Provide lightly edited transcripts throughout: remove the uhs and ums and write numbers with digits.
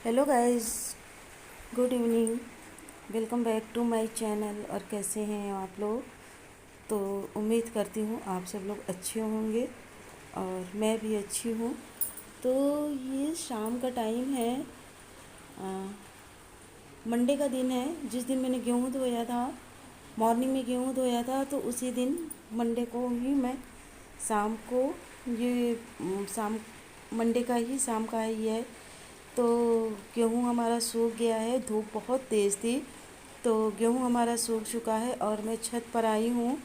Hello guys, good evening. Welcome back to my channel. और कैसे हैं आप लोग? तो उम्मीद करती हूँ आप सब लोग अच्छे होंगे और मैं भी अच्छी हूँ। तो ये शाम का टाइम है, मंडे का दिन है, जिस दिन मैंने गेहूँ धोया था। मॉर्निंग में गेहूँ धोया था तो उसी दिन मंडे को ही मैं शाम को ये शाम मंडे का ही शाम का ही है। तो गेहूँ हमारा सूख गया है, धूप बहुत तेज़ थी तो गेहूँ हमारा सूख चुका है और मैं छत पर आई हूँ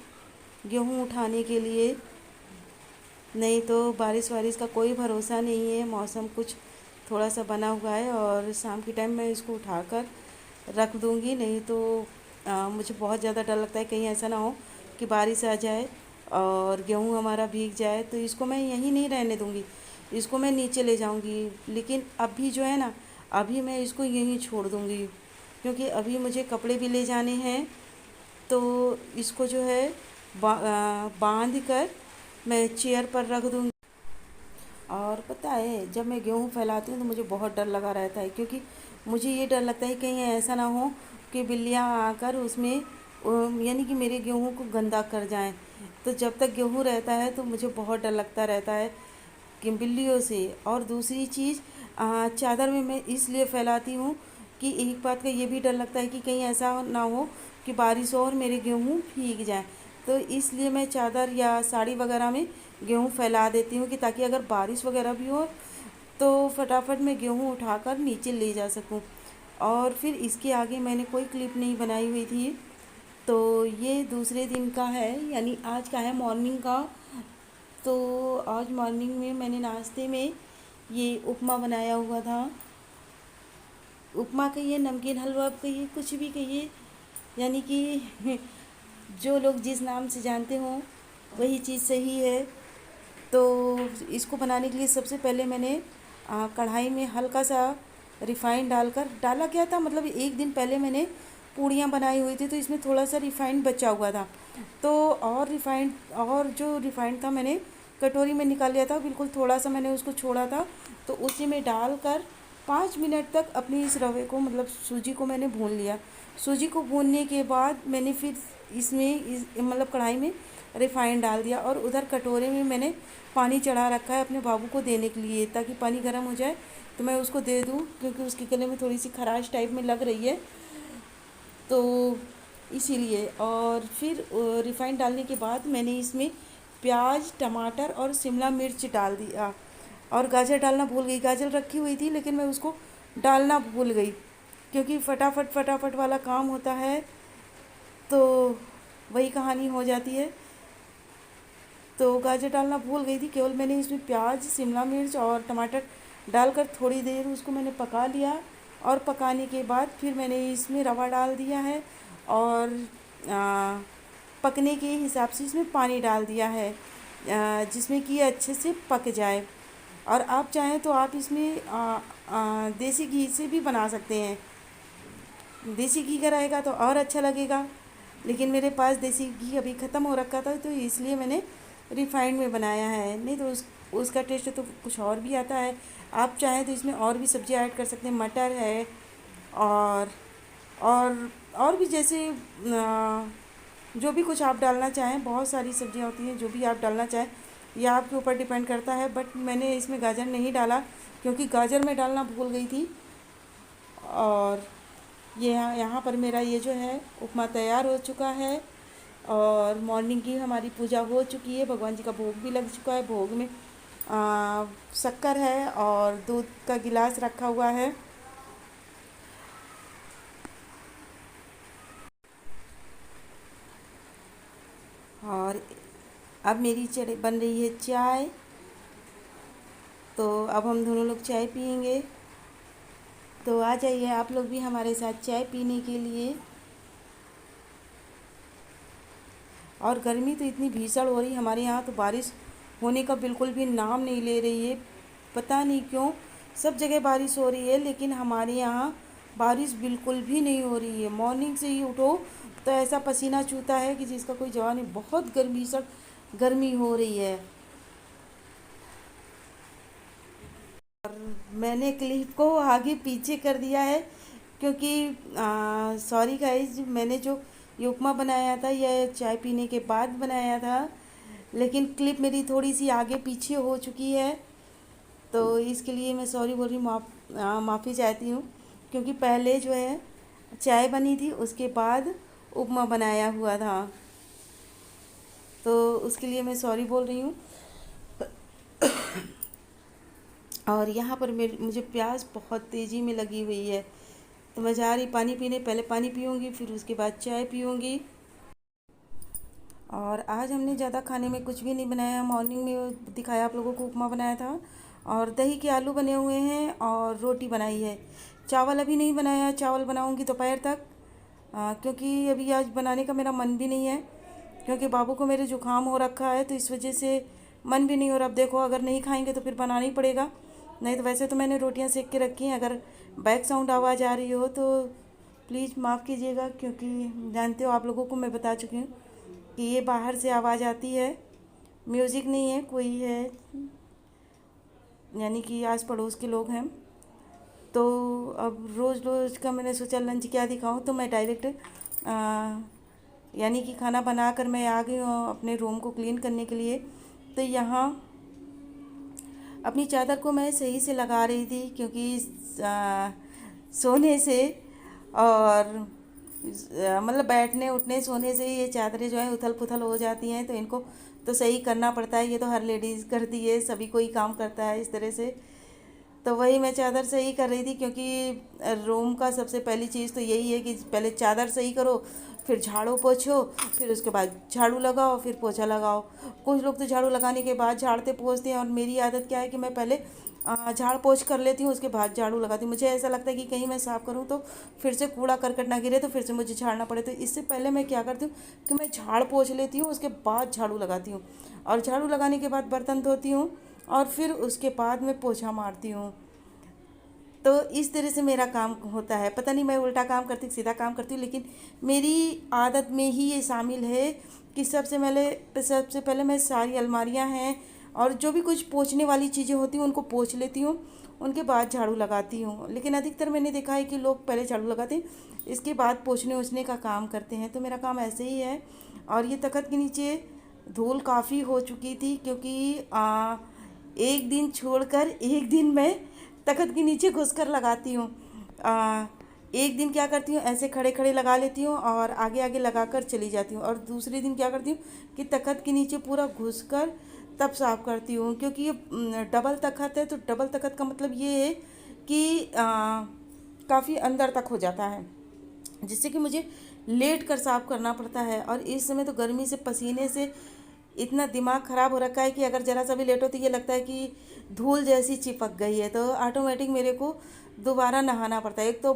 गेहूँ उठाने के लिए। नहीं तो बारिश वारिश का कोई भरोसा नहीं है, मौसम कुछ थोड़ा सा बना हुआ है और शाम के टाइम मैं इसको उठाकर रख दूँगी। नहीं तो मुझे बहुत ज़्यादा डर लगता है कहीं ऐसा ना हो कि बारिश आ जाए और गेहूँ हमारा भीग जाए। तो इसको मैं यहीं नहीं रहने दूँगी, इसको मैं नीचे ले जाऊँगी। लेकिन अभी जो है ना, अभी मैं इसको यहीं छोड़ दूँगी क्योंकि अभी मुझे कपड़े भी ले जाने हैं। तो इसको जो है बांध कर मैं चेयर पर रख दूँगी। और पता है, जब मैं गेहूँ फैलाती हूँ तो मुझे बहुत डर लगा रहता है, क्योंकि मुझे ये डर लगता है कहीं ऐसा ना हो कि बिल्लियाँ आकर उसमें यानी कि मेरे गेहूँ को गंदा कर जाएं। तो जब तक गेहूँ रहता है तो मुझे बहुत डर लगता रहता है कि बिल्लियों से। और दूसरी चीज़, चादर में मैं इसलिए फैलाती हूँ कि एक बात का ये भी डर लगता है कि कहीं ऐसा ना हो कि बारिश हो और मेरे गेहूँ भीग जाएं। तो इसलिए मैं चादर या साड़ी वगैरह में गेहूँ फैला देती हूँ कि ताकि अगर बारिश वगैरह भी हो तो फटाफट मैं गेहूँ उठाकर नीचे ले जा सकूँ। और फिर इसके आगे मैंने कोई क्लिप नहीं बनाई हुई थी। तो ये दूसरे दिन का है, यानी आज का है, मॉर्निंग का। तो आज मॉर्निंग में मैंने नाश्ते में ये उपमा बनाया हुआ था। उपमा कहिए, नमकीन हलवा कहिए, कुछ भी कहिए, यानी कि जो लोग जिस नाम से जानते हों वही चीज़ सही है। तो इसको बनाने के लिए सबसे पहले मैंने कढ़ाई में हल्का सा रिफ़ाइंड डाला क्या था, मतलब एक दिन पहले मैंने पूड़ियाँ बनाई हुई थी तो इसमें थोड़ा सा रिफ़ाइंड बचा हुआ था। तो और जो रिफ़ाइंड था मैंने कटोरी में निकाल लिया था, बिल्कुल थोड़ा सा मैंने उसको छोड़ा था। तो उसी में डालकर 5 मिनट तक अपनी इस रवे को, मतलब सूजी को मैंने भून लिया। सूजी को भूनने के बाद मैंने फिर मतलब कढ़ाई में रिफ़ाइंड डाल दिया और उधर कटोरे में मैंने पानी चढ़ा रखा है अपने बाबू को देने के लिए, ताकि पानी गर्म हो जाए तो मैं उसको दे दूँ, क्योंकि उसके गले में थोड़ी सी खराश टाइप में लग रही है। तो इसीलिए, और फिर रिफ़ाइंड डालने के बाद मैंने इसमें प्याज, टमाटर और शिमला मिर्च डाल दिया। और गाजर डालना भूल गई, गाजर रखी हुई थी लेकिन मैं उसको डालना भूल गई, क्योंकि फटाफट फटाफट वाला काम होता है तो वही कहानी हो जाती है। तो गाजर डालना भूल गई थी, केवल मैंने इसमें प्याज, शिमला मिर्च और टमाटर डालकर थोड़ी देर उसको मैंने पका लिया। और पकाने के बाद फिर मैंने इसमें रवा डाल दिया है और आ, पकने के हिसाब से इसमें पानी डाल दिया है, जिसमें कि अच्छे से पक जाए। और आप चाहें तो आप इसमें देसी घी से भी बना सकते हैं। देसी घी का रहेगा तो और अच्छा लगेगा, लेकिन मेरे पास देसी घी अभी ख़त्म हो रखा था तो इसलिए मैंने रिफाइंड में बनाया है। नहीं तो उसका टेस्ट तो कुछ और भी आता है। आप चाहें तो इसमें और भी सब्ज़ियाँ ऐड कर सकते हैं, मटर है और और और भी, जैसे जो भी कुछ आप डालना चाहें, बहुत सारी सब्ज़ियाँ होती हैं, जो भी आप डालना चाहें यह आपके ऊपर डिपेंड करता है। बट मैंने इसमें गाजर नहीं डाला क्योंकि गाजर मैं डालना भूल गई थी। और ये यहाँ पर मेरा ये जो है उपमा तैयार हो चुका है और मॉर्निंग की हमारी पूजा हो चुकी है, भगवान जी का भोग भी लग चुका है। भोग में शक्कर है और दूध का गिलास रखा हुआ है। और अब मेरी चढ़े बन रही है चाय। तो अब हम दोनों लोग चाय पियेंगे। तो आ जाइए आप लोग भी हमारे साथ चाय पीने के लिए। और गर्मी तो इतनी भीषण हो रही है हमारे यहाँ, तो बारिश होने का बिल्कुल भी नाम नहीं ले रही है। पता नहीं क्यों, सब जगह बारिश हो रही है लेकिन हमारे यहाँ बारिश बिल्कुल भी नहीं हो रही है। मॉर्निंग से ही उठो तो ऐसा पसीना चूता है कि जिसका कोई जवाब नहीं, बहुत गर्मी हो रही है। मैंने क्लिप को आगे पीछे कर दिया है क्योंकि सॉरी गाइज, मैंने जो ये उपमा बनाया था यह चाय पीने के बाद बनाया था, लेकिन क्लिप मेरी थोड़ी सी आगे पीछे हो चुकी है। तो इसके लिए मैं सॉरी बोल रही, माफ़ी चाहती हूँ। क्योंकि पहले जो है चाय बनी थी, उसके बाद उपमा बनाया हुआ था, तो उसके लिए मैं सॉरी बोल रही हूँ। और यहाँ पर मुझे प्यास बहुत तेज़ी में लगी हुई है, तो मैं जा रही पानी पीने। पहले पानी पीऊँगी, फिर उसके बाद चाय पीऊँगी। और आज हमने ज़्यादा खाने में कुछ भी नहीं बनाया। मॉर्निंग में दिखाया आप लोगों को, उपमा बनाया था और दही के आलू बने हुए हैं और रोटी बनाई है। चावल अभी नहीं बनाया, चावल बनाऊँगी दोपहर तक, क्योंकि अभी आज बनाने का मेरा मन भी नहीं है, क्योंकि बाबू को मेरे जुकाम हो रखा है, तो इस वजह से मन भी नहीं हो रहा। अब देखो, अगर नहीं खाएंगे तो फिर बनाना ही पड़ेगा। नहीं तो वैसे तो मैंने रोटियां सेक के रखी हैं। अगर बैक साउंड आवाज़ आ रही हो तो प्लीज़ माफ़ कीजिएगा, क्योंकि जानते हो, आप लोगों को मैं बता चुकी हूँ कि ये बाहर से आवाज़ आती है। म्यूज़िक नहीं है, कोई है, यानी कि आस पड़ोस के लोग हैं। तो अब रोज़ रोज़ का मैंने सोचा लंच क्या दिखाऊं, तो मैं डायरेक्ट यानी कि खाना बना कर मैं आ गई हूँ अपने रूम को क्लीन करने के लिए। तो यहाँ अपनी चादर को मैं सही से लगा रही थी, क्योंकि सोने से और मतलब बैठने उठने सोने से ये चादरें जो है उथल पुथल हो जाती हैं, तो इनको तो सही करना पड़ता है। ये तो हर लेडीज़ करती है, सभी कोई काम करता है इस तरह से। तो वही मैं चादर सही कर रही थी, क्योंकि रूम का सबसे पहली चीज़ तो यही है कि पहले चादर सही करो, फिर झाड़ू पोछो, फिर उसके बाद झाड़ू लगाओ, फिर पोछा लगाओ। कुछ लोग तो झाड़ू लगाने के बाद झाड़ते पोछते हैं, और मेरी आदत क्या है कि मैं पहले झाड़ पोछ कर लेती हूँ, उसके बाद झाड़ू लगाती हूँ। मुझे ऐसा लगता है कि कहीं मैं साफ़ करूँ तो फिर से कूड़ा करकट ना गिरे, तो फिर से मुझे झाड़ना पड़े। तो इससे पहले मैं क्या करती हूँ कि मैं झाड़ पोछ लेती हूँ, उसके बाद झाड़ू लगाती हूँ, और झाड़ू लगाने के बाद बर्तन धोती हूँ, और फिर उसके बाद मैं पोछा मारती हूँ। तो इस तरह से मेरा काम होता है। पता नहीं मैं उल्टा काम करती सीधा काम करती हूँ, लेकिन मेरी आदत में ही ये शामिल है कि सबसे पहले मैं सारी अलमारियाँ हैं और जो भी कुछ पोंछने वाली चीज़ें होती हैं उनको पोंछ लेती हूँ, उनके बाद झाड़ू लगाती हूँ। लेकिन अधिकतर मैंने देखा है कि लोग पहले झाड़ू लगाते हैं, इसके बाद पोंछने ओछने का काम करते हैं। तो मेरा काम ऐसे ही है। और ये तख्त के नीचे धूल काफ़ी हो चुकी थी, क्योंकि एक दिन छोड़कर एक दिन मैं तख्त के नीचे घुसकर लगाती हूँ। एक दिन क्या करती हूँ, ऐसे खड़े खड़े लगा लेती हूँ और आगे आगे लगाकर चली जाती हूँ, और दूसरे दिन क्या करती हूँ कि तख्त के नीचे पूरा घुसकर तब साफ़ करती हूँ। क्योंकि ये डबल तख्त है, तो डबल तख्त का मतलब ये है कि काफ़ी अंदर तक हो जाता है, जिससे कि मुझे लेट कर साफ़ करना पड़ता है। और इस समय तो गर्मी से पसीने से इतना दिमाग ख़राब हो रखा है कि अगर ज़रा सा भी लेट हो तो ये लगता है कि धूल जैसी चिपक गई है, तो ऑटोमेटिक मेरे को दोबारा नहाना पड़ता है। एक तो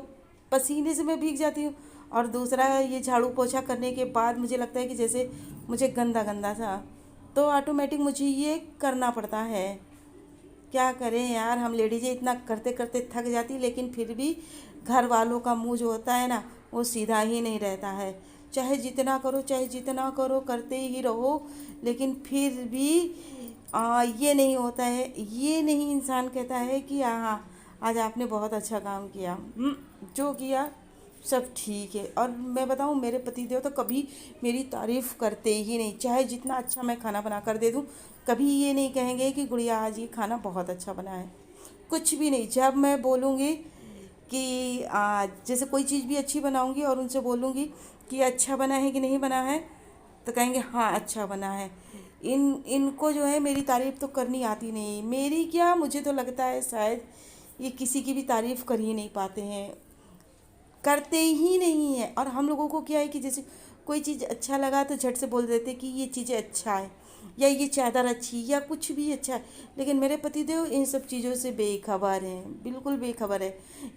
पसीने से मैं भीग जाती हूँ, और दूसरा ये झाड़ू पोछा करने के बाद मुझे लगता है कि जैसे मुझे गंदा गंदा सा, तो ऑटोमेटिक मुझे ये करना पड़ता है। क्या करें यार, हम लेडीज़ें इतना करते करते थक जाती, लेकिन फिर भी घर वालों का मुंह जो होता है ना, वो सीधा ही नहीं रहता है। चाहे जितना करो, चाहे जितना करो, करते ही रहो, लेकिन फिर भी ये नहीं होता है। ये नहीं इंसान कहता है कि हाँ आज आपने बहुत अच्छा काम किया। जो किया सब ठीक है। और मैं बताऊँ, मेरे पतिदेव तो कभी मेरी तारीफ़ करते ही नहीं, चाहे जितना अच्छा मैं खाना बना कर दे दूँ, कभी ये नहीं कहेंगे कि गुड़िया आज ये खाना बहुत अच्छा बना है। कुछ भी नहीं। जब मैं बोलूँगी कि जैसे कोई चीज़ भी अच्छी बनाऊँगी और उनसे बोलूँगी कि अच्छा बना है कि नहीं बना है, तो कहेंगे हाँ अच्छा बना है। इनको जो है मेरी तारीफ़ तो करनी आती नहीं। मेरी क्या, मुझे तो लगता है शायद ये किसी की भी तारीफ़ कर ही नहीं पाते हैं, करते ही नहीं है। और हम लोगों को क्या है कि जैसे कोई चीज़ अच्छा लगा तो झट से बोल देते कि ये चीज़ें अच्छा है, या ये चादर अच्छी, या कुछ भी अच्छा है। लेकिन मेरे पतिदेव इन सब चीज़ों से बेखबर हैं, बिल्कुल बेखबर है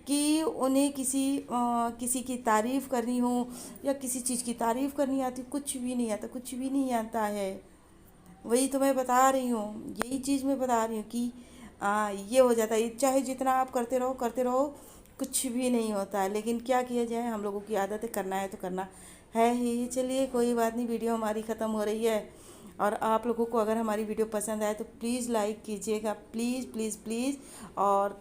कि उन्हें किसी की तारीफ़ करनी हो या किसी चीज़ की तारीफ़ करनी आती, कुछ भी नहीं आता, कुछ भी नहीं आता है। वही तो मैं बता रही हूँ, यही चीज़ मैं बता रही हूँ कि ये हो जाता है। चाहे जितना आप करते रहो, कुछ भी नहीं होता है। लेकिन क्या किया जाए, हम लोगों की आदत है, करना है तो करना है ही। चलिए कोई बात नहीं, वीडियो हमारी ख़त्म हो रही है। और आप लोगों को अगर हमारी वीडियो पसंद आए तो प्लीज़ लाइक कीजिएगा, प्लीज़ प्लीज़ प्लीज़। और